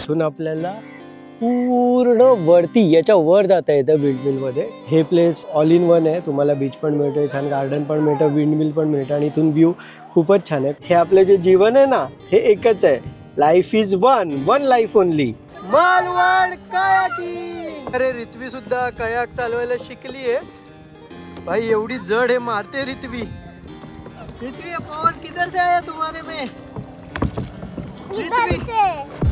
इथून आपल्याला पूर्ण वरती याच्या वर जाता येतं विंडमिल मध्ये। हे प्लेस ऑल इन वन आहे, तुम्हाला बीच पण मिळते, छान गार्डन पण मिळतं, विंडमिल पण मिळतं आणि इथून व्ह्यू खूपच छान आहे। हे आपले जे जीवन आहे ना हे एकच आहे, life is one, one life only. Malvan kayaking. अरे रित्वी सुद्धा कयाक चालवायला शिकली आहे भाई, एवढी जड हे मारते रित्वी। रित्वी पवन किधर से आया तुम्हारे में? इधर से।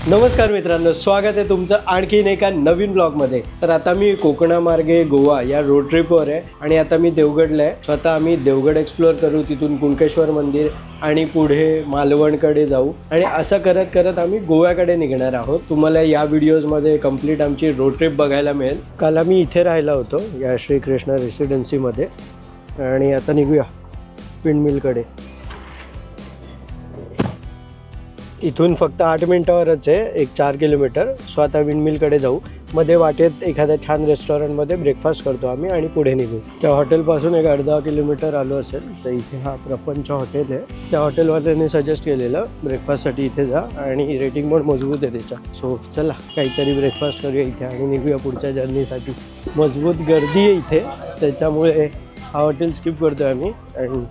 नमस्कार मित्रांनो, स्वागत आहे तुमचं आणखीन एका नवीन ब्लॉगमध्ये। तर आता मी कोकणामार्गे गोवा या रोड ट्रिपवर आहे आणि आता मी देवगडला आहे। स्वतः आम्ही देवगड एक्सप्लोअर करू, तिथून कुणकेश्वर मंदिर आणि पुढे मालवणकडे जाऊ आणि असं करत करत आम्ही गोव्याकडे निघणार आहोत। तुम्हाला या व्हिडिओजमध्ये कंप्लीट आमची रोड ट्रिप बघायला मिळेल। काल आम्ही इथे राहिला होतो या श्रीकृष्ण रेसिडेन्सीमध्ये आणि आता निघूया विंडमिलकडे। इथून फक्त 8 मिनिटावरच आहे, एक 4 किलोमीटर। सो आता विंडमिलकडे जाऊ, मध्ये वाटेत एखाद्या छान रेस्टॉरंटमध्ये ब्रेकफास्ट करतो आम्ही आणि पुढे निघू। त्या हॉटेलपासून एक अर्धा किलोमीटर आलो असेल तर इथे हा प्रपंच हॉटेल आहे। त्या हॉटेलवाल्याने सजेस्ट केलेलं ब्रेकफास्टसाठी इथे जा आणि रेटिंग पण मजबूत आहे त्याच्या। सो चला काहीतरी ब्रेकफास्ट करूया इथे आणि निघूया पुढच्या जर्नीसाठी। मजबूत गर्दी आहे इथे, त्याच्यामुळे हा हॉटेल स्किप करतो आम्ही आणि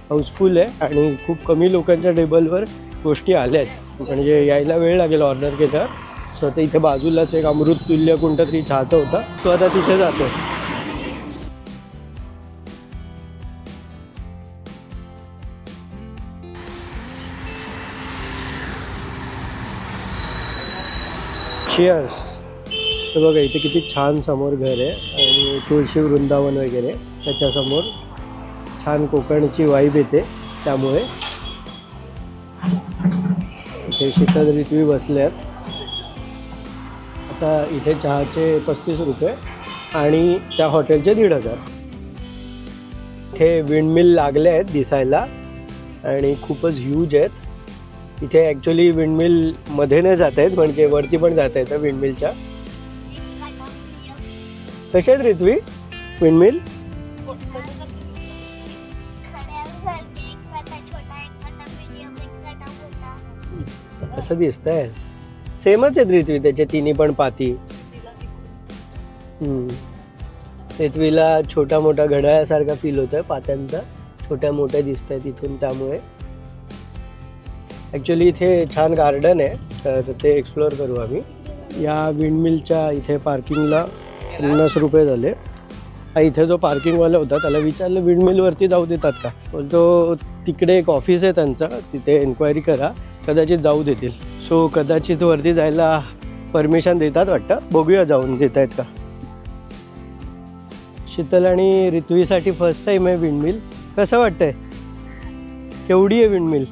हाऊसफुल आहे आणि खूप कमी लोकांच्या टेबलवर गोष्टी आल्या आहेत, म्हणजे यायला वेळ लागेल ऑर्डर केल्यावर। सो आता इथे बाजूलाच एक अमृततुल्य कोणता तरी चहाचा होता, तो आता तिथे जातो। चिअर्स। तर बघा इथे किती छान समोर घर आहे आणि तुळशी वृंदावन वगैरे, त्याच्यासमोर छान कोकणची वाईब येते। त्यामुळे इथे शीतल रित्वी बसल्यात। आता इथे चहाचे 35 रुपये आणि त्या हॉटेलचे 1,500। इथे विंडमिल लागले आहेत दिसायला आणि खूपच ह्यूज आहेत। इथे ॲक्च्युली विंडमिल मध्ये नाही जात आहेत, म्हणजे वरती पण जाता येतं विंडमिलच्या। कशा आहेत रित्वी विंडमिल? असं दिसतंय, सेमच आहेत रित्वी त्याचे तिन्ही पण पाती। रित्वीला छोटा मोठा घड्याळासारखा फील होतोय, पात्यांचा छोट्या मोठ्या दिसत आहेत इथून। त्यामुळे ॲक्च्युली इथे छान गार्डन आहे, तर ते एक्सप्लोअर करू आम्ही। या विंडमिलच्या इथे पार्किंगला 50 रुपये झाले। इथे जो पार्किंगवाला होता त्याला विचारलं विंडमिलवरती जाऊ देतात का, बोलतो तिकडे एक ऑफिस आहे त्यांचा, तिथे एन्क्वायरी करा, कदाचित जाऊ देतील। सो कदाचित वरती जायला परमिशन देतात वाटतं, बघूया जाऊन देत आहेत का। शीतल आणि रित्वीसाठी फर्स्ट टाईम आहे विंडमिल। कसं वाटतंय, केवढी आहे विंडमिल?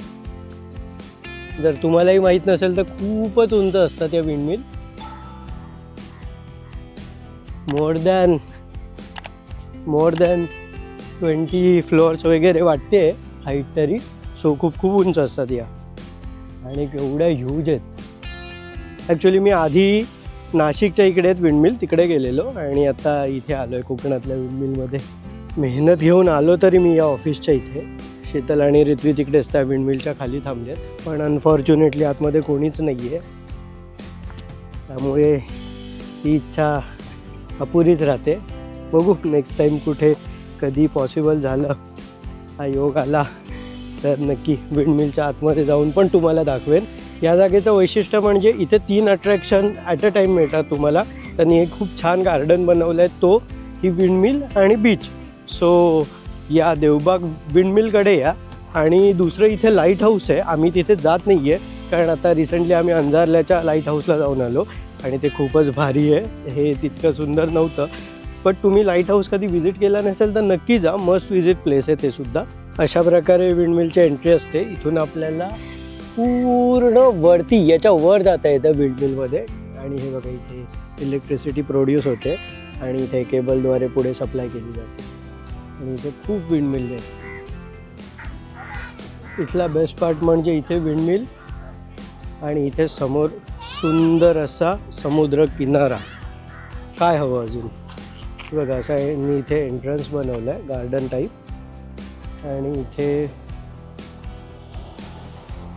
जर तुम्हालाही माहीत नसेल तर खूपच उंच असतात या विंडमिल, मोर दॅन 20 फ्लोअर्स वगैरे वाटते हाईट तरी। सो खूप उंच असतात या आणि एवढ्या ह्यूज आहेत। ॲक्च्युली मी आधी नाशिकच्या इकडे आहेत विंडमिल, तिकडे गेलेलो आणि आता इथे आलो आहे कोकणातल्या विंडमिलमध्ये। मेहनत घेऊन आलो तरी मी या ऑफिसच्या इथे। शीतल आणि रित्वी तिकडेच त्या विंडमिलच्या खाली थांबलेत, पण अनफॉर्च्युनेटली आतमध्ये कोणीच नाही आहे, त्यामुळे ही इच्छा अपुरीच राहते। बघू नेक्स्ट टाईम कुठे कधी पॉसिबल झालं, हा योग आला तर नक्की विंडमिलच्या आतमध्ये जाऊन पण तुम्हाला दाखवेन। या जागेचं वैशिष्ट्य म्हणजे इथे 3 अट्रॅक्शन ॲट अ टाईम मिळतात तुम्हाला। त्यांनी एक खूप छान गार्डन बनवलं आहे, तो ही विंडमिल आणि बीच। सो या देवबाग विंडमिलकडे या आणि दुसरं इथे लाईट हाऊस आहे, आम्ही तिथे जात नाही आहे कारण आता रिसेंटली आम्ही अंजारल्याच्या लाईट हाऊसला जाऊन आलो आणि ते खूपच भारी आहे, हे तितकं सुंदर नव्हतं। पण तुम्ही लाईट हाऊस कधी व्हिजिट केला नसेल तर नक्की जा, मस्ट व्हिजिट प्लेस आहे ते सुद्धा। अशा प्रकारे विंडमिलची एंट्री असते। इथून आपल्याला पूर्ण वरती याच्या वर जाता येतं विंडमिलमध्ये आणि हे बघा इथे इलेक्ट्रिसिटी प्रोड्यूस होते आणि इथे केबलद्वारे पुढे सप्लाय केली जाते आणि इथे खूप विंडमिल आहेत। इथला बेस्ट पार्ट म्हणजे इथे विंडमिल आणि इथे समोर सुंदर असा समुद्र किनारा। काय हवं अजून? बघा असा मी इथे एंट्रन्स बनवलं आहे गार्डन टाईप आणि इथे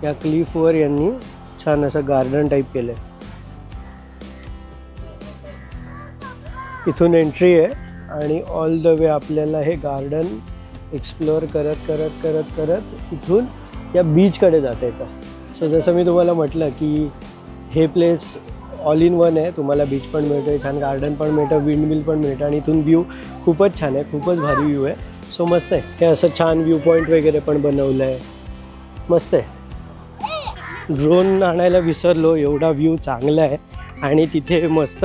या क्लिफवर यांनी छान असं गार्डन टाईप केलं आहे. इथून एंट्री आहे आणि ऑल द वे आपल्याला हे गार्डन एक्सप्लोअर करत करत करत करत इथून या बीचकडे जाता येतं. सो जसं मी तुम्हाला म्हटलं की हे प्लेस ऑल इन वन आहे. तुम्हाला बीच पण मिळतं, छान गार्डन पण मिळतं, विंड मिल पण मिळतं आणि इथून व्ह्यू खूपच छान आहे, खूपच भारी व्ह्यू आहे. सो मस्त आहे. हे असं छान व्ह्यू पॉईंट वगैरे पण बनवलं आहे, मस्त आहे. ड्रोन आणायला विसरलो, एवढा व्ह्यू चांगला आहे आणि तिथे मस्त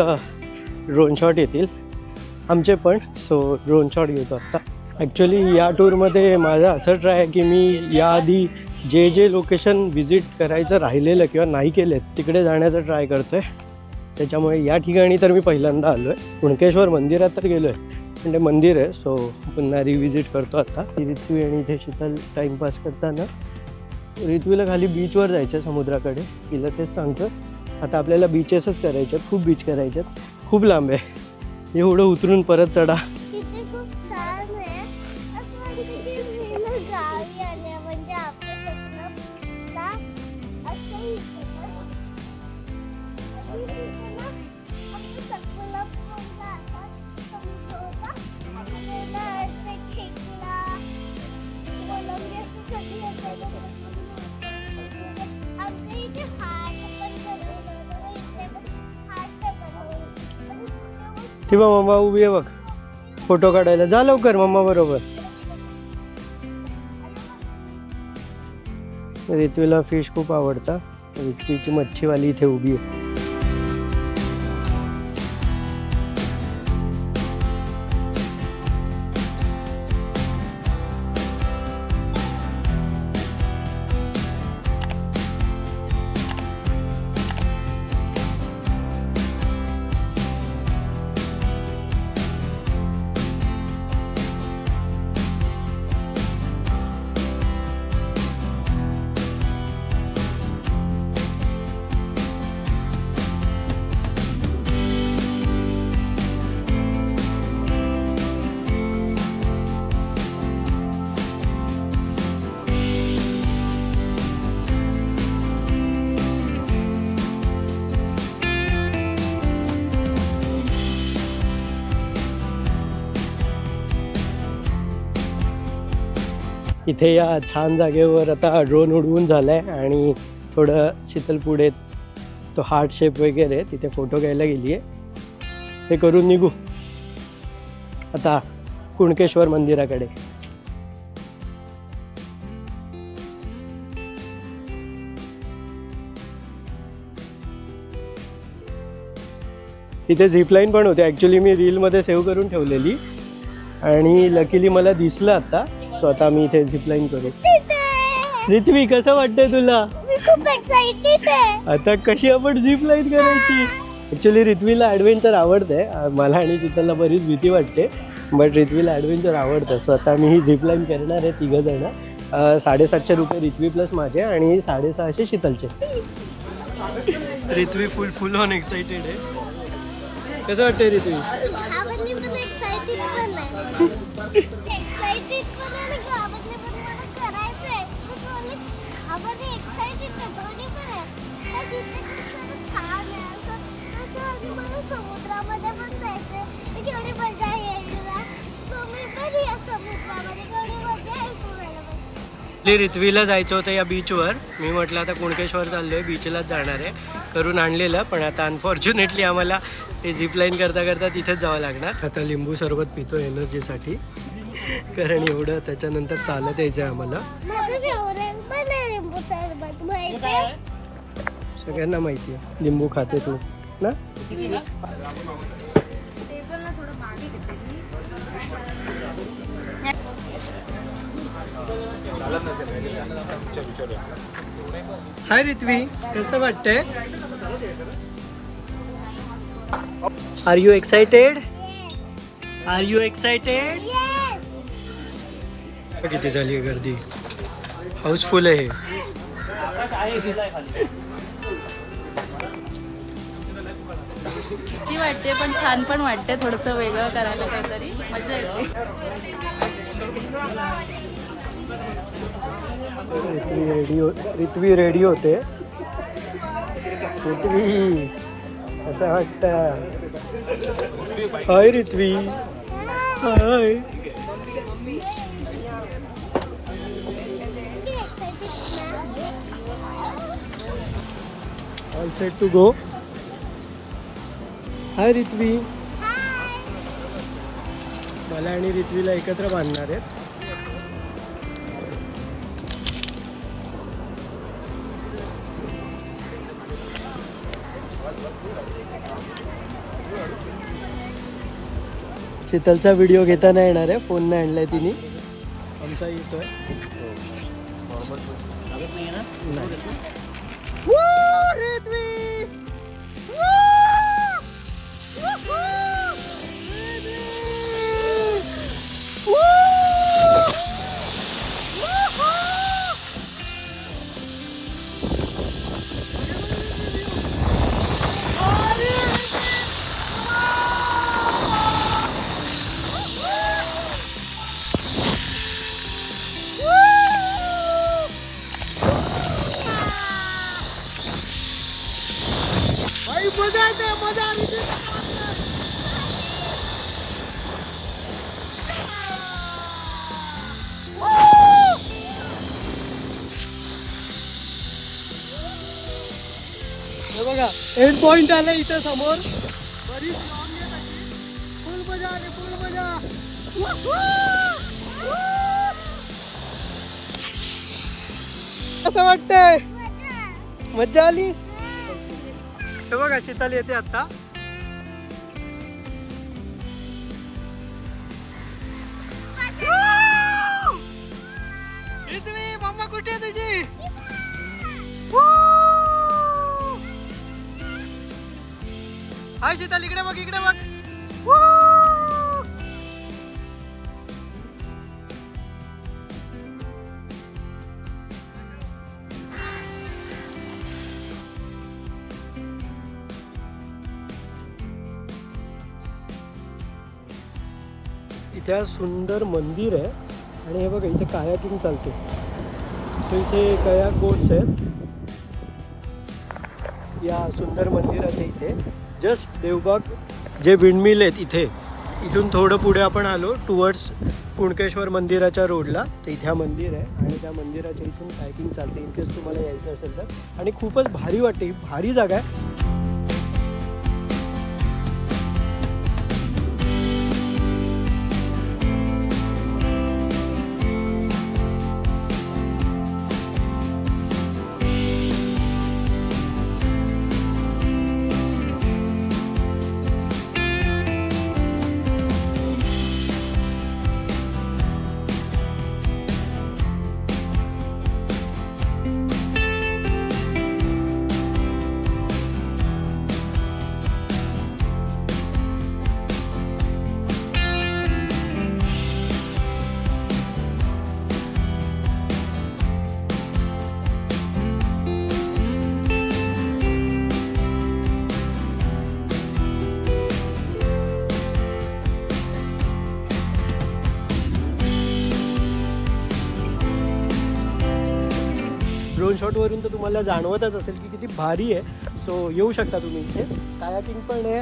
ड्रोन शॉट येतील आमचे पण. सो ड्रोन शॉट घेतो आत्ता. ॲक्च्युली या टूरमध्ये माझा असं ट्राय आहे की मी याआधी जे लोकेशन व्हिजिट करायचं राहिलेलं किंवा नाही केलेत तिकडे जाण्याचा ट्राय करतो आहे. त्याच्यामुळे या ठिकाणी तर मी पहिल्यांदा आलो आहे. कुणकेश्वर मंदिरात तर गेलो आहे, पण ते मंदिर आहे. सो पुन्हा रिव्हिजिट करतो आता. रिथ्वी आणि इथे शीतल टाईमपास करताना. रिथ्वीला खाली बीचवर जायचं आहे, समुद्राकडे. तिला तेच सांगतो आता आपल्याला बीचेसच करायचे आहेत, खूप बीच करायचे आहेत, खूप लांब आहे. एवढं उतरून परत चढा. ती बघ मम्मा उभी आहे बघ फोटो काढायला. जा लवकर मम्मा बरोबर. रिथ्वीला फिश खूप आवडता. रिथ्वीची मच्छीवाली इथे उभी आहे. इथे या छान जागेवर आता ड्रोन उडवून झालाय आणि थोडं शीतल पुढे तो हार्ट शेप वगैरे तिथे फोटो घ्यायला गेली आहे. हे करून निघू आता कुणकेश्वर मंदिराकडे. इथे झिपलाईन पण होते. ॲक्च्युली मी रीलमध्ये सेव्ह करून ठेवलेली आणि लकीली मला दिसलं आता. सो आता मी इथे झिपलाईन करू. रिथ्वी कसं वाटतंय तुला? खूप एक्साइटेड आहे. आता कशी आपण झिपलाईन करायची? ॲक्च्युली रिथ्वीला ॲडव्हेंचर आवडतंय. मला आणि शीतलला बरीच भीती वाटते, बट रिथ्वीला ॲडव्हेंचर आवडतं. सो आता मी ही झिपलाईन करणार आहे. 3 जण. 750 रुपये रिथ्वी प्लस माझे आणि 650 शीतलचे. रिथ्वी फुल ऑन एक्साइटेड आहे. कसं वाटतंय रिथ्वी? घाबरली पण एक्साइटेड पण आहे. एक्साइटेड पण आणि घाबरली पण. मला करायचंय. घाबरली एक्साइटेड तर दोन्ही पण आहे. तर तिथे खूप छान आहे असं आणि मला समुद्रामध्ये पण जायचंय. केवढी मजा येईल ना. सो मी पण या समुद्रामध्ये केवढी मजा येईल. रिथ्वीला जायचं होतं या बीचवर. मी म्हटलं आता कुणकेश्वर चाललोय, बीचलाच जाणार आहे. करून आणलेलं, पण आता अनफॉर्च्युनेटली आम्हाला हे झिपलाईन करता करता तिथेच जावं लागणार. आता लिंबू सरबत पितो एनर्जीसाठी, कारण एवढं त्याच्यानंतर चालत यायचं आहे आम्हाला. माझं फेवरेट पण आहे लिंबू सरबत, माहिती आहे? सगळ्यांना माहिती आहे लिंबू खाते तू ना. हाय रिथ्वी, कसं वाटतंय? Are you excited? Are you excited? किती झाली गर्दी, हाऊसफुल आहे. ती वाटते पण छान पण वाटते. थोडंसं वेगळं करायला काहीतरी मजा येते. रित्वी रेडी होते. रित्वी असं वाटतं. Hi Ritvi. Hi. All set to go. Hi Ritvi. मला आणि रित्वीला एकत्र बांधणार आहेत. शीतलचा व्हिडिओ घेता नाही येणार आहे. फोन नाही आणलाय तिने. आमचा येतोय. बघा एंड पॉइंट आला इथं समोर. बरीच लॉंग आहे त्याची. फुल मजा आली. फुल मजा. कसं वाटतंय? मजा आली. हे बघा शीतल येते आता. मम्मा कुठे आहे तुझी? हाय शीतल इकडे बघ. इकडे बघ. इथे सुंदर मंदिर आहे आणि हे बघा इथे कायाकिंग चालते. सो इथे कयाक बोट्स आहेत या सुंदर मंदिराच्या इथे. जस्ट देवबाग जे विंडमिल आहेत इथे, इथून थोडं पुढे आपण आलो टुवर्ड्स कुणकेश्वर मंदिराच्या रोडला. तर इथे हा मंदिर आहे आणि त्या मंदिराच्या इथून कायकिंग चालते इन केस तुम्हाला यायचं असेल तर. आणि खूपच भारी वाटते. भारी जागा आहे. ड्रोन शॉटवरून तर तुम्हाला जाणवतच असेल की किती भारी आहे. सो येऊ शकता तुम्ही इथे. कायाकिंग पण आहे,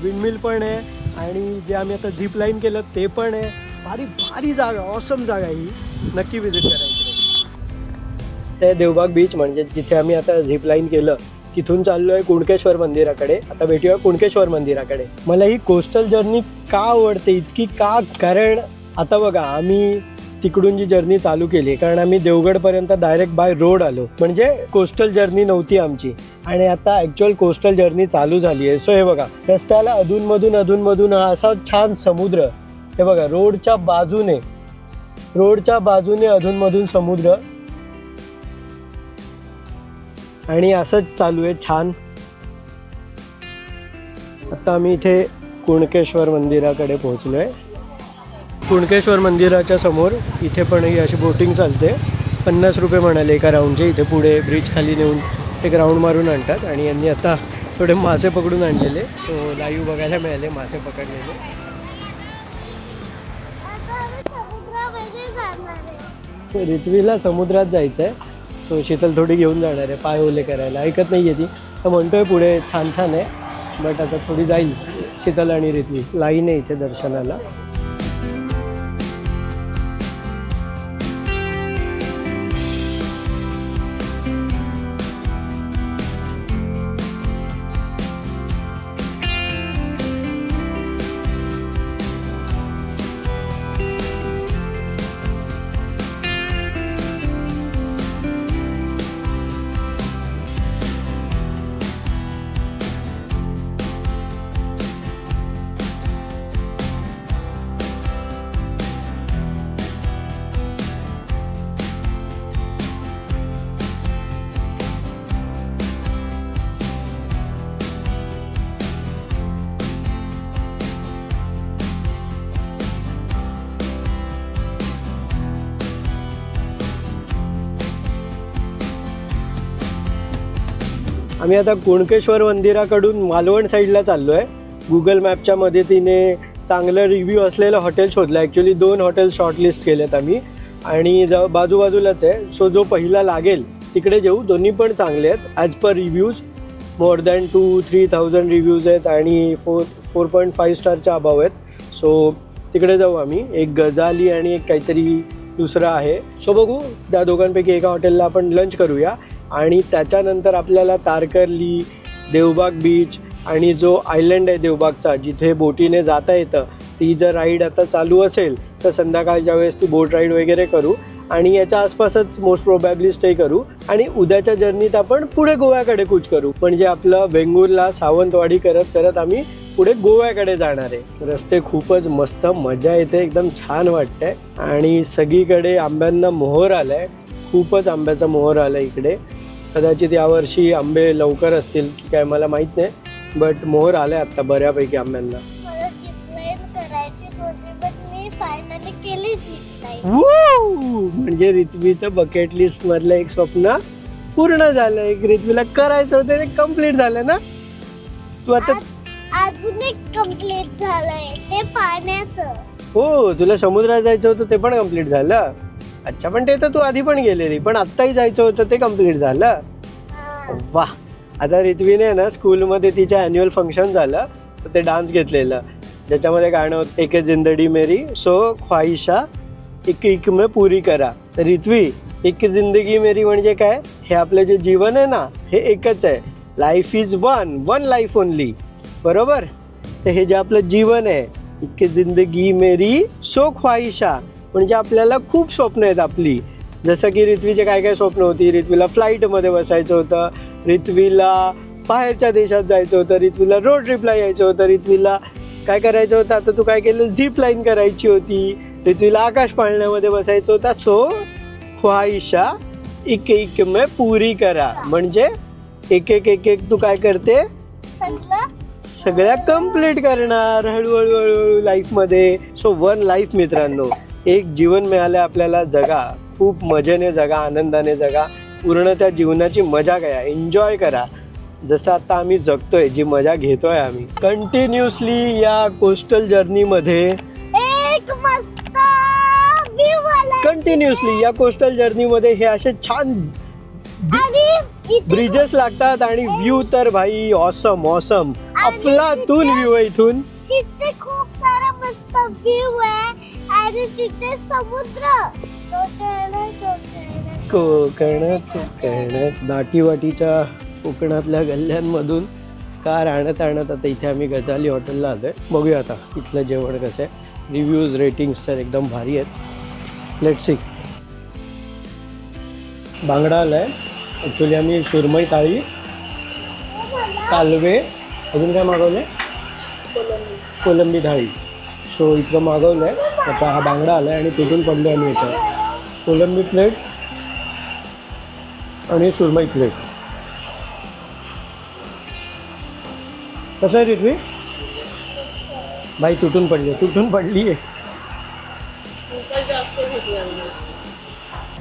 विंडमिल पण आहे आणि जे आम्ही आता झिप लाईन केलं ते पण आहे. भारी भारी जागा, ऑसम जागा आहे ही. नक्की व्हिजिट करा इकडे. ते देवबाग बीच म्हणजे जिथे आम्ही आता झिप लाईन केलं तिथून चाललो आहे कुणकेश्वर मंदिराकडे. आता भेटूया कुणकेश्वर मंदिराकडे. मला ही कोस्टल जर्नी का आवडते इतकी का, कारण आता बघा आम्ही तिकडून जी जर्नी चालू केली, कारण आम्ही देवगडपर्यंत डायरेक्ट बाय रोड आलो, म्हणजे कोस्टल जर्नी नव्हती आमची. आणि आता ॲक्च्युअल कोस्टल जर्नी चालू झाली आहे. सो हे बघा रस्त्याला अधूनमधून हा असा छान समुद्र. हे बघा रोडच्या बाजूने अधूनमधून समुद्र आणि असंच चालू आहे छान. आता आम्ही इथे कुणकेश्वर मंदिराकडे पोहोचलो आहे. कुणकेश्वर मंदिराच्या समोर इथे पण ही अशी बोटिंग चालते. 50 रुपये म्हणाले एका राऊंडचे. इथे पुढे ब्रिज खाली नेऊन एक राऊंड मारून आणतात. आणि यांनी आता थोडे मासे पकडून आणलेले. सो लाईव्ह बघायला मिळाले मासे पकडलेले. रिथवीला समुद्रात जायचं आहे, सो शीतल थोडी घेऊन जाणार आहे पाय ओले करायला. ऐकत नाही आहे ती, तर म्हणतोय पुढे छान छान आहे, बट आता थोडी जाईल शीतल आणि रिथवी. लाईन आहे इथे दर्शनाला. आम्ही आता कुणकेश्वर मंदिराकडून मालवण साईडला चाललो आहे. गुगल मॅपच्या मदतीने चांगलं रिव्ह्यू असलेलं हॉटेल शोधलं. ॲक्च्युली 2 हॉटेल शॉर्टलिस्ट केलेत आम्ही आणि बाजूबाजूलाच आहे. सो जो पहिला लागेल तिकडे जाऊ. दोन्ही पण चांगले आहेत as per reviews. More than 2-3,000 reviews आहेत आणि 4.5 स्टारच्या अबाव आहेत. सो तिकडे जाऊ आम्ही. एक गजाली आणि एक काहीतरी दुसरं आहे. सो बघू, त्या दोघांपैकी एका हॉटेलला आपण लंच करूया आणि त्याच्यानंतर आपल्याला तारकर्ली, देवबाग बीच आणि जो आयलंड आहे देवबागचा जिथे बोटीने जाता येतं, ती जर राईड आता चालू असेल तर संध्याकाळच्या वेळेस ती बोट राईड वगैरे करू आणि याच्या आसपासच मोस्ट प्रोबॅबली स्टे करू आणि उद्याच्या जर्नीत आपण पुढे गोव्याकडे कूच करू. म्हणजे आपलं वेंगुर्ला, सावंतवाडी करत करत आम्ही पुढे गोव्याकडे जाणार आहे. रस्ते खूपच मस्त, मजा येते, एकदम छान वाटतंय आणि सगळीकडे आंब्यांना मोहर आलाय. खूपच आंब्याचा मोहर आला इकडे. कदाचित यावर्षी आंबे लवकर असतील की काय मला माहीत नाही, बट मोहर आले आता बऱ्यापैकी आंब्यांना. मला जिपलाईन करायची होती, पण मी फायनली केली जिपलाईन. म्हणजे रिथवीचं बकेट लिस्ट मधलं एक स्वप्न पूर्ण झालं. एक रिथवीला करायचं होतं ते कम्प्लीट झालं ना. तू आता अजून एक कम्प्लीट झालंय, ते पाण्याचं. हो, तुला समुद्रात जायचं होतं ते पण कम्प्लीट झालं. अच्छा, पण ते तर तू आधी पण गेलेली, पण आत्ताही जायचं होतं ते कम्प्लीट झालं. वा. आता रिथवीने ना स्कूलमध्ये तिच्या ॲन्युअल फंक्शन झालं तर ते डान्स घेतलेलं, ज्याच्यामध्ये गाणं होतं एक जिंदगी मेरी सो ख्वाहिशा एक एक में पुरी करा. तर रिथवी, एक जिंदगी मेरी म्हणजे काय? हे आपलं जे जीवन आहे ना हे एकच आहे. Life is one life only, बरोबर? तर हे जे आपलं जीवन आहे, एक जिंदगी मेरी सो ख्वाहिशा, म्हणजे आपल्याला खूप स्वप्न आहेत आपली. जसं की रिथवीचे काय काय स्वप्न होती. रिथवीला फ्लाईटमध्ये बसायचं होतं, रिथवीला बाहेरच्या देशात जायचं होतं, रिथवीला रोड ट्रिपला यायचं होतं, रिथवीला काय करायचं होतं, आता तू काय केलं, झिप लाईन करायची होती, रिथवीला आकाश पाळण्यामध्ये बसायचं होता. सो ख्वाहिशा एक एक में पुरी करा, म्हणजे एक एक एक एक तू काय करते, सगळ्या कम्प्लीट करणार हळूहळू हळूहळू लाईफमध्ये. सो वन लाईफ मित्रांनो, एक जीवन मिळालं आपल्याला, जगा, खूप मजेने जगा, आनंदाने जगा, पूर्ण त्या जीवनाची मजा घ्या, एन्जॉय करा. जसं आता आम्ही जगतोय, जी मजा घेतोय आम्ही कंटिन्युअसली या कोस्टल जर्नीमध्ये. एक मस्त व्ह्यू आला कंटिन्युअसली या कोस्टल जर्नीमध्ये हे असे छान ब्रिजेस लागतात आणि व्ह्यू तर भाई ऑसम ऑसम, अफलातून व्ह्यू आहे इथून. तिथे खूप सारा मस्त व्ह्यू आहे आणि तिथे समुद्र. कोकणात दाटीवाटीच्या कोकणातल्या गल्ल्यांमधून कार आणत आणत आता इथे आम्ही गजाली हॉटेलला आलोय. बघूया आता इथलं जेवण कसं आहे. रिव्ह्यूज रेटिंग्स तर एकदम भारी आहेत. Let's see. बांगडा आलाय. ॲक्च्युली आम्ही सुरमई थाळी, कालवे, अजून काय मागवलं, कोलंबी थाळी. सो इतकं मागवलं आहे. आता हा बांगडा आला आहे आणि तुटून पडलो आम्ही इथं. कोलंबी प्लेट आणि सुरमई प्लेट. कसं आहे रिथवी? बाई तुटून पडली आहे.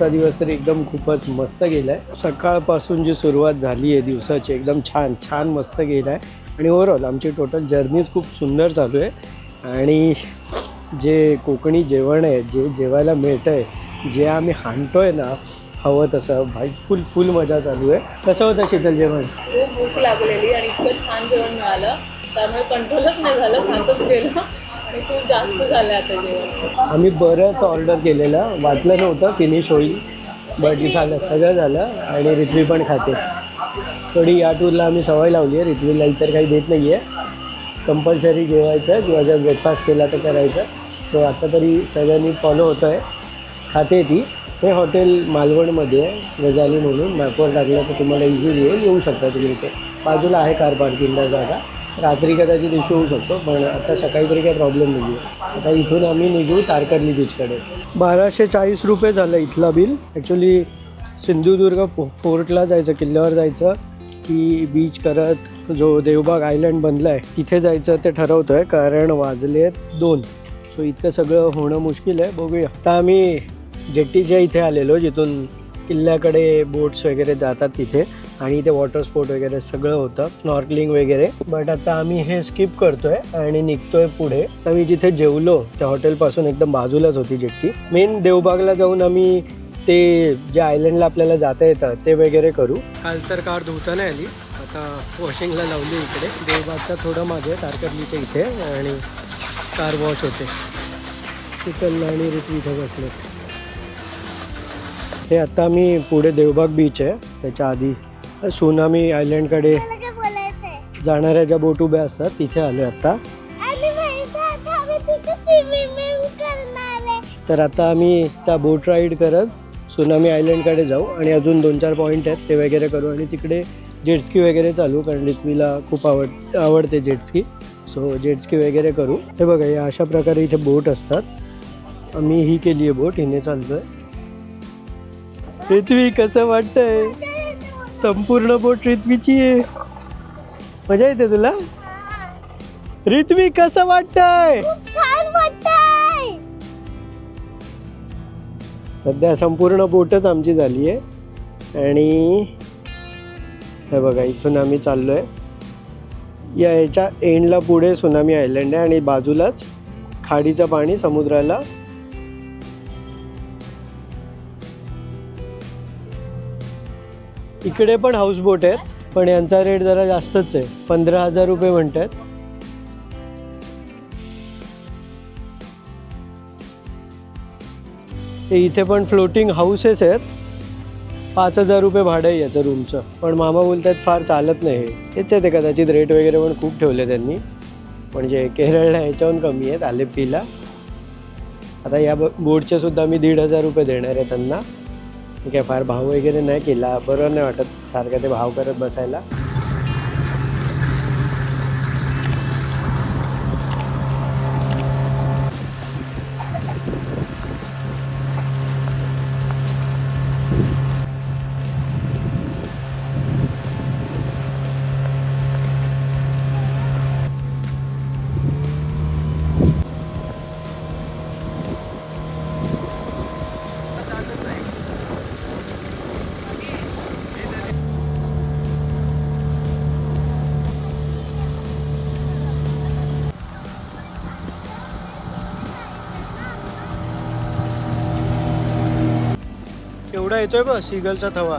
आजचा दिवस तरी एकदम खूपच मस्त गेला आहे. सकाळपासून जी सुरुवात झाली आहे दिवसाची एकदम छान छान मस्त गेला आहे आणि ओव्हरऑल आमची टोटल जर्नीज खूप सुंदर चालू आहे. आणि जे कोकणी जेवण आहे, जे जेवायला मिळतं आहे जे आम्ही हाणतोय ना हवं तसं भाई फुल फुल मजा चालू आहे. कसं होतं शीतल जेवण? खूप भूक लागलेली आणि इतकं छान जेवण मिळालं त्यामुळे कंट्रोलच नाही झालं, खातच गेलं आणि खूप जास्त झालं आता जेवण. आम्ही बरंच ऑर्डर केलेलं, वाटलं नव्हतं फिनिश होईल, बट झालं, सगळं झालं. आणि रिथ्वी पण खाते. थोडी या टूरला आम्ही सवय लावली आहे, रिथ्वीला इतर काही देत नाही आहे, कंपल्सरी जेवायचं किंवा जर ब्रेकफास्ट केला तर करायचं. सो आता तरी सगळ्यांनी फॉलो होतं आहे, खाते ती. हे हॉटेल मालवणमध्ये आहे, गजाली म्हणून. मॅपवर टाकलं तर तुम्हाला इझिली येऊ शकता तुम्ही. इथे बाजूला आहे कार पार्किंगला जागा. रात्री कदाचित इश्यू होऊ शकतो, पण आता सकाळी तरी काही प्रॉब्लेम नाही आहे. आता इथून आम्ही निघू तारकर्ली बीचकडे. 1240 रुपये झालं इथला बिल. ॲक्च्युली सिंधुदुर्ग फोर्टला जायचं, किल्ल्यावर जायचं की बीच करत जो देवबाग आयलंड बनला आहे तिथे जायचं ते ठरवतो आहे, कारण वाजलेत 2. सो इतकं सगळं होणं मुश्किल आहे. बघूया. आता आम्ही जेट्टीच्या इथे आलेलो, जिथून किल्ल्याकडे बोट्स वगैरे जातात तिथे, आणि इथे वॉटर स्पोर्ट वगैरे सगळं होतं, स्नॉर्कलिंग वगैरे. बट आता आम्ही हे स्किप करतोय आणि निघतोय पुढे. तर मी जिथे जेवलो त्या हॉटेलपासून एकदम बाजूलाच होती जेट्टी. मेन देवबागला जाऊन आम्ही ते जे आयलंडला आपल्याला जाता येतं ते वगैरे करू. काल तर कार धुता नाही आली, आता वॉशिंगला लावली इकडे. देवबागचा थोडं मागे तारकर्लीच्या इथे, आणि कार वॉश होते. चिकन आणि रिथ्वी इथं बसले. हे आता आम्ही पुढे देवबाग बीच आहे, त्याच्या आधी सुनामी आयलंडकडे मला काय बोलायचंय? जाणाऱ्या ज्या बोट उभ्या असतात तिथे आलो आता. आणि माहिती आहे का, आम्ही तिथे स्विमिंग करणार आहे. तर आता आम्ही त्या बोट राईड करत सुनामी आयलंडकडे जाऊ, आणि अजून 2-4 पॉईंट आहेत ते वगैरे करू, आणि तिकडे जेटस्की वगैरे चालू, कारण रिथ्वीला खूप आवडते जेटस्की. सो जेटस्की वगैरे करू. हे बघा, या अशा प्रकारे इथे बोट असतात. आम्ही ही केली आहे बोट, हिने चालतोय. रिथ्वी कसं वाटतंय? संपूर्ण बोट रिथ्वीची आहे. मजा येते तुला? रिथ्वी कसं वाटतंय? खूप छान वाटतंय. सध्या संपूर्ण बोटच आमची झाली आहे. आणि हे बघा, इथून आम्ही चाललोय. याच्या एंडला पुढे सुनामी आयलंड आहे, आणि बाजूलाच खाडीचं पाणी समुद्राला. इकडे पण हाऊसबोट आहेत, पण यांचा रेट जरा जास्तच आहे, 15,000 रुपये म्हणतात. ते इथे पण फ्लोटिंग हाऊसेस आहेत, 5,000 रुपये भाडं आहे याचं रूमचं. पण मामा बोलतात फार चालत नाही. हेच आहे ते, कदाचित रेट वगैरे पण खूप ठेवले त्यांनी, म्हणजे केरळला ह्याच्याहून कमी आहेत आलेप्पीला. आता या बोटचे सुद्धा मी 1,500 रुपये देणार आहे त्यांना. काय फार भाव वगैरे नाही केला, बरोबर नाही वाटत सारखं ते भाव करत बसायला. केवढा येतोय बघ सीगलचा थवा.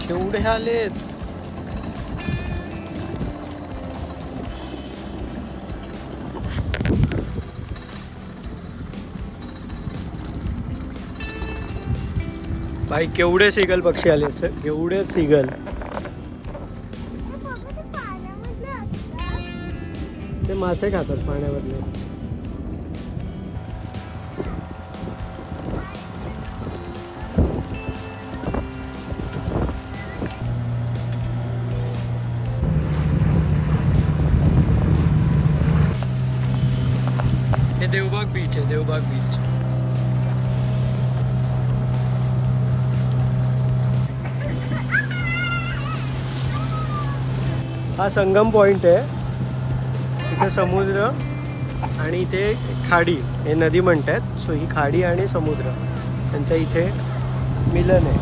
केवढे आलेत. भाई केवढे सीगल पक्षी आले, केवढे सीगल. ते मासे खातात पाण्यामधले. हे देवबाग बीच आहे, देवबाग बीच. हा संगम पॉइंट आहे. इथे समुद्र आणि इथे खाडी, हे नदी म्हणतात. सो ही खाडी आणि समुद्र यांचा इथे मिलन आहे.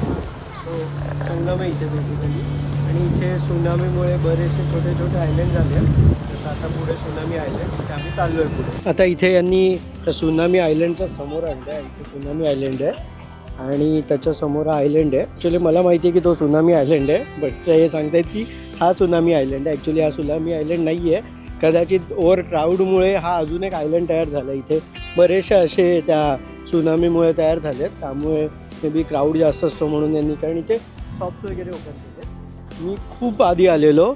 सो संगम आहे इथे बेसिकली. आणि इथे सुनामीमुळे बरेचसे छोटे छोटे आयलंड झाले, जसं आता पुढे सुनामी आयलंड, इथे आम्ही चाललो आहे पुढे. आता इथे यांनी त्या सुनामी आयलंडच्या समोर आणलं आहे. इथे सुनामी आयलंड आहे आणि त्याच्या समोर आयलंड आहे. ॲक्च्युली मला माहिती आहे की तो सुनामी आयलंड आहे, बट ते हे सांगतायत की हा सुनामी आयलंड आहे. ॲक्च्युली हा सुनामी आयलंड नाही आहे, कदाचित ओव्हर क्राऊडमुळे हा अजून एक आयलंड तयार झाला. इथे बरेचसे असे त्या सुनामीमुळे तयार झाले आहेत, त्यामुळे मे बी क्राऊड जास्त असतो म्हणून यांनी, कारण इथे शॉप्स वगैरे ओपन केले. मी खूप आधी आलेलो,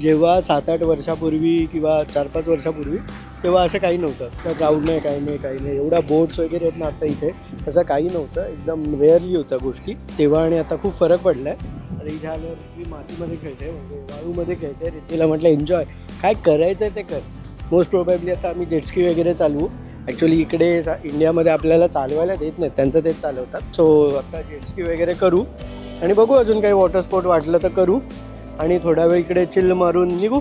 जेव्हा 7-8 वर्षापूर्वी किंवा 4-5 वर्षापूर्वी, तेव्हा असं काही नव्हतं. त्या क्राऊड नाही, काही नाही. एवढ्या बोट्स वगैरे आहेत ना आता इथे, असं काही नव्हतं. एकदम रेअरली होत्या गोष्टी तेव्हा आणि आता खूप फरक पडला आहे. आता इथे आल्यावर मी मातीमध्ये खेळते, म्हणजे वाळूमध्ये खेळते. रितीला म्हटलं एन्जॉय, काय करायचं आहे ते कर. मोस्ट प्रोबॅबली आता आम्ही जेटस्की वगैरे चालवू. ॲक्च्युली इकडे इंडियामध्ये आपल्याला चालवायला देत नाहीत, त्यांचं तेच चालवतात. सो आता जेटस्की वगैरे करू आणि बघू अजून काही वॉटर स्पोर्ट वाटलं तर करू आणि थोडा वेळ इकडे चिल मारून निघू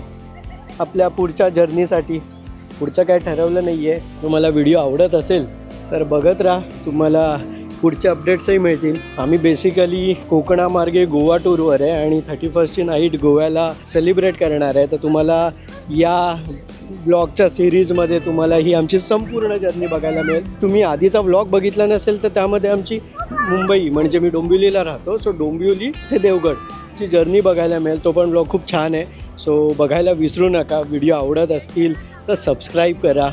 आपल्या पुढच्या जर्नीसाठी. पुढचं काय ठरवलं नाही आहे. तुम्हाला व्हिडिओ आवडत असेल तर बघत राहा, तुम्हाला पुढचे अपडेट्सही मिळतील. आम्ही बेसिकली कोकणामार्गे गोवा टूरवर आहे आणि 31ची नाईट गोव्याला सेलिब्रेट करणार आहे. तर तुम्हाला या ब्लॉगच्या सिरीजमध्ये तुम्हाला ही आमची संपूर्ण जर्नी बघायला मिळेल. तुम्ही आधीचा व्लॉग बघितला नसेल तर त्यामध्ये आमची मुंबई, म्हणजे मी डोंबिवलीला राहतो, सो डोंबिवली ते देवगडची जर्नी बघायला मिळेल. तो पण ब्लॉग खूप छान आहे, सो बघायला विसरू नका. व्हिडिओ आवडत असतील तर सबस्क्राईब करा.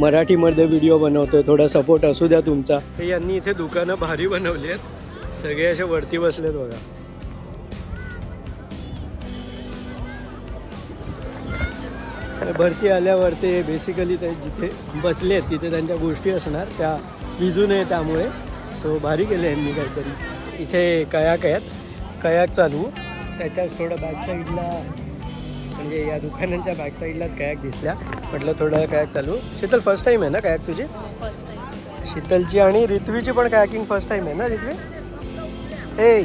मराठीमध्ये व्हिडिओ बनवतो, थोडा सपोर्ट असू द्या तुमचा. हे यांनी इथे दुकानं भारी बनवली आहेत, सगळे असे वरती बसलेत बघा. भरती आल्यावर ते बेसिकली ते जिथे बसले आहेत तिथे त्यांच्या गोष्टी असणार, त्या विजू नये त्यामुळे. सो भारी केलं यांनी काहीतरी. इथे कयाक आहेत, कयाक चालू. त्याच्याच थोडं बॅक साईडला, म्हणजे या दुकानांच्या बॅक साईडलाच कयाक दिसल्या. म्हटलं थोडं कयाक चालू. शीतल फर्स्ट टाईम आहे ना कयाक तुझी? First time. शीतलची आणि रिथ्वीची पण कयाकिंग फर्स्ट टाईम आहे ना रिथ्वी? हे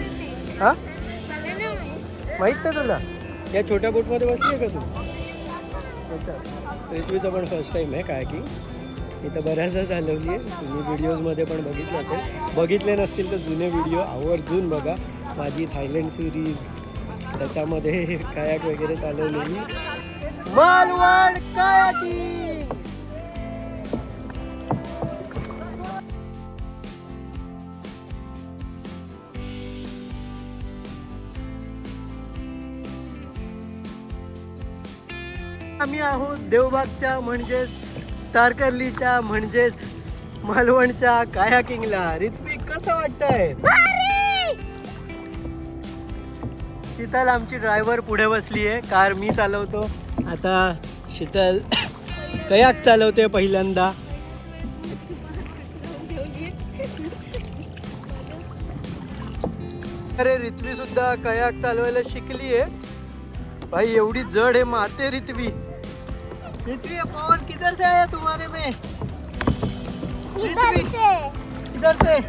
हां माहीत नाही तुला? या छोट्या बोटमध्ये बसली आहे का तू? रिथ्वीचं पण फर्स्ट टाईम आहे कयाकिंग. इथं बऱ्याचदा चालवली आहे, तुम्ही व्हिडिओजमध्ये पण बघितलं असेल. बघितले नसतील तर जुने व्हिडिओ आवर्जून बघा. माझी थायलंड सिरीज, त्याच्यामध्ये कायाक वगैरे चालवलेली. मालवण कायाकिंग. आम्ही आहोत देवबागच्या, म्हणजेच तारकर्लीच्या, म्हणजेच मालवणच्या कायाकिंगला. रित्विक कसं वाटतंय? शीतल आमची ड्रायव्हर पुढे बसली आहे, कार मी चालवतो. आता शीतल कयाक चालवते पहिल्यांदा. अरे रित्वी सुद्धा कयाक चालवायला शिकली आहे भाई. एवढी जड आहे, मारते रित्वी. रित्वी पावर किधर से आया तुम्हारे में? किधर से? किधर से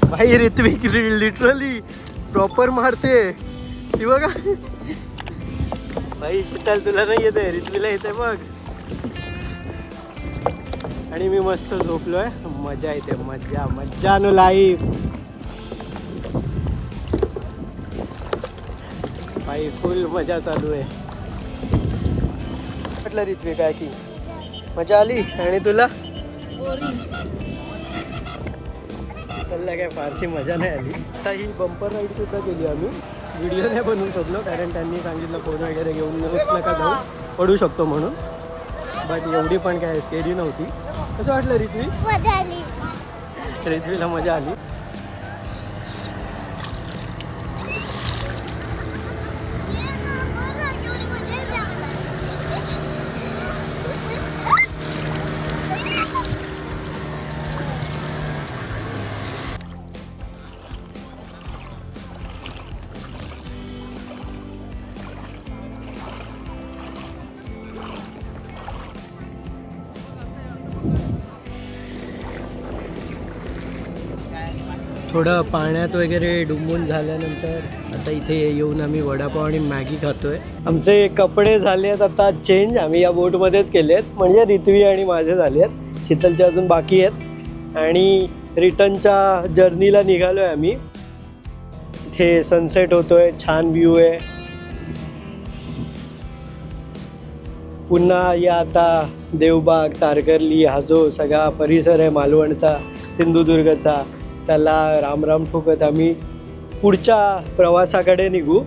भाई? रित्वी लिटरली प्रॉपर मारते ती बघा भाई. शीतल तुला नाही येते, रित्वीला येते बघ. आणि मी मस्त झोपलोय, मजा येते, मजा मजा नो लाईफ भाई. फुल मजा चालू आहे. म्हटलं रित्वी काय की मजा आली. आणि तुला? त्याला काय फारशी मजा नाही आली. आता ही बंपर राईड सुद्धा केली आम्ही. व्हिडिओ नाही बनवून शकलो कारण त्यांनी सांगितलं फोन वगैरे घेऊन नका जाऊ, पडू शकतो म्हणून. बट एवढी पण काय स्केरी नव्हती. कसं वाटलं रित्वी? मजा आली. रित्वीला मजा आली. थोडं पाण्यात वगैरे डुंबून झाल्यानंतर आता इथे येऊन आम्ही वडापाव आणि मॅगी खातोय. आमचे कपडे झाले आहेत आता चेंज, आम्ही या बोटमध्येच केले आहेत. म्हणजे रित्वी आणि माझे झाले आहेत, शीतलचे अजून बाकी आहेत. आणि रिटर्नच्या जर्नीला निघालो आहे आम्ही. इथे सनसेट होतोय, छान व्ह्यू आहे. पुन्हा या आता देवबाग, तारकर्ली हा जो सगळा परिसर आहे मालवणचा, सिंधुदुर्गचा, त्याला रामराम ठोकत आम्ही पुढच्या प्रवासाकडे निघू.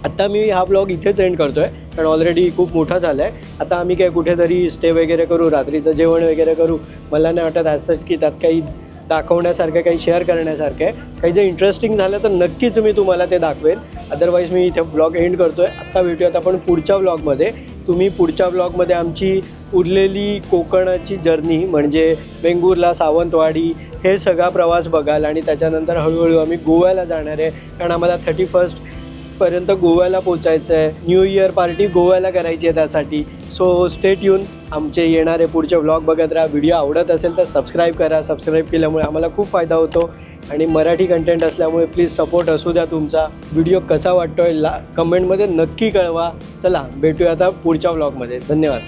आत्ता मी हा ब्लॉग इथेच एंड करतो आहे, कारण ऑलरेडी खूप मोठा झाला आहे. आता आम्ही काय कुठेतरी स्टे वगैरे करू, रात्रीचं जेवण वगैरे करू. मला नाही वाटत ॲज की त्यात काही दाखवण्यासारखं, काही शेअर करण्यासारखं आहे. काही जर इंटरेस्टिंग झालं तर नक्कीच मी तुम्हाला ते दाखवेन. अदरवाईज मी इथे ब्लॉग एंड करतो आहे. आत्ता भेटूयात आपण पुढच्या ब्लॉगमध्ये. तुम्ही पुढच्या ब्लॉगमध्ये आमची उरलेली कोकणाची जर्नी म्हणजे वेंगुर्ला, सावंतवाडी हे सगळा प्रवास बघाल. आणि त्याच्यानंतर हळूहळू आम्ही गोव्याला जाणार आहे, कारण आम्हाला 31 पर्यंत गोव्याला पोचायचं आहे. न्यू इयर पार्टी गोव्याला करायची आहे त्यासाठी. So stay tune. आमचे येणारे पुढचे व्लॉग बघत राहा. व्हिडिओ आवडत असेल तर सबस्क्राईब करा. सबस्क्राईब केल्यामुळे आम्हाला खूप फायदा होतो. आणि मराठी कंटेंट असल्यामुळे प्लीज सपोर्ट असू द्या तुमचा. व्हिडिओ कसा वाटतोय कमेंटमध्ये नक्की कळवा. चला भेटूया आता पुढच्या व्लॉगमध्ये. धन्यवाद.